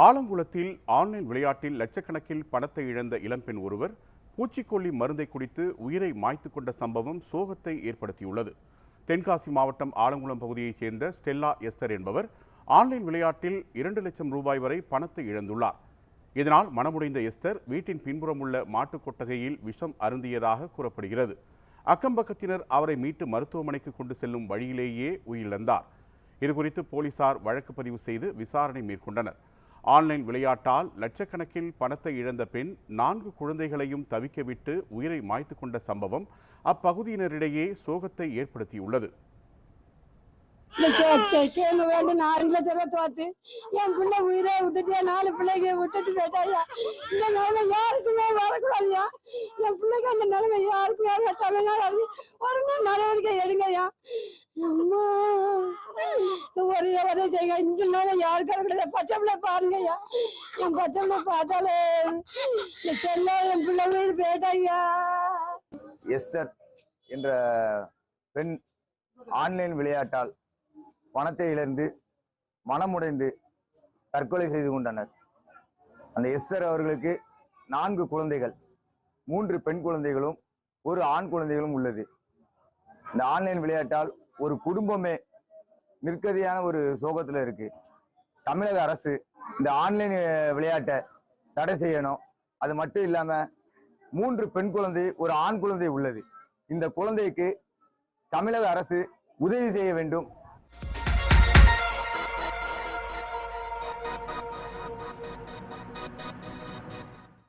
ஆலங்குளத்தில் online விளையாட்டில் லட்சக்கணக்கில் பணத்தை இழந்த இளம்பெண் ஒருவர் பூச்சிக்கொல்லி மருந்தை குடித்து உயிரை மாய்த்து கொண்ட சம்பவம் சோகத்தை ஏற்படுத்தியுள்ளது. தென்காசி மாவட்டம் ஆலங்குளம் பகுதியைச் சேர்ந்த ஸ்டெல்லா எஸ்தர் என்பவர் ஆன்லைன் விளையாட்டில் 2 லட்சம் ரூபாய் வரை பணத்தை இழந்துள்ளார். இதனால் மனமுடைந்த எஸ்தர் வீட்டின் பின்புறம் உள்ள மாட்டுக் கொட்டகையில் விஷம் அருந்தியதாக கூறப்படுகிறது. அக்கம்பக்கத்தினர் அவரை மீட்டு மருத்துவமனைக்கு கொண்டு செல்லும் வழியிலேயே உயிரிழந்தார். இதுகுறித்து போலீசார் வழக்கு பதிவு செய்து விசாரணை மேற்கொண்டனர். ஆன்லைன் விளையாட்டால் லட்சக்கணக்கில் பணத்தை இழந்த பெண் 4 குழந்தைகளையும் தவிக்க விட்டு உயிரை மாய்த்து கொண்ட சம்பவம் அப்பகுதியினரிடையே சோகத்தை ஏற்படுத்தியுள்ளது. வேண்டும் 4 லட்சம் ரூபாய் தோத்து என் பிள்ளை உயிரை விட்டுட்டு 4 பிள்ளைங்க விட்டுட்டு போயிட்டாயா. இந்த நிலைமை யாருக்குமே வரக்கூடாதுயா. என் பிள்ளைக்கு அந்த நிலைமை யாருக்குமே தமிழ்நாடு உடனே நடவடிக்கை எடுங்கய்யா. ஒரு உதவி செய்ய இந்த நிலைமை யாருக்கும் வரக்கூடாது. பச்சை பிள்ளை பாருங்கய்யா. என் பச்சை பிள்ளை பார்த்தாலே செல்ல என் பிள்ளை உயிர் போயிட்டாயா. எஸ்தர் என்ற பெண் ஆன்லைன் விளையாட்டால் பணத்தை இழந்து மனமுடைந்து தற்கொலை செய்து கொண்டனர். அந்த எஸ்தர் அவர்களுக்கு 4 குழந்தைகள், 3 பெண் குழந்தைகளும் 1 ஆண் குழந்தைகளும் உள்ளது. இந்த ஆன்லைன் விளையாட்டால் ஒரு குடும்பமே நிற்கதியான ஒரு சோகத்துல இருக்கு. தமிழக அரசு இந்த ஆன்லைன் விளையாட்டை தடை செய்யணும். அது மட்டும் இல்லாம 3 பெண் குழந்தை 1 ஆண் குழந்தை உள்ளது. இந்த குழந்தைக்கு தமிழக அரசு உதவி செய்ய வேண்டும்.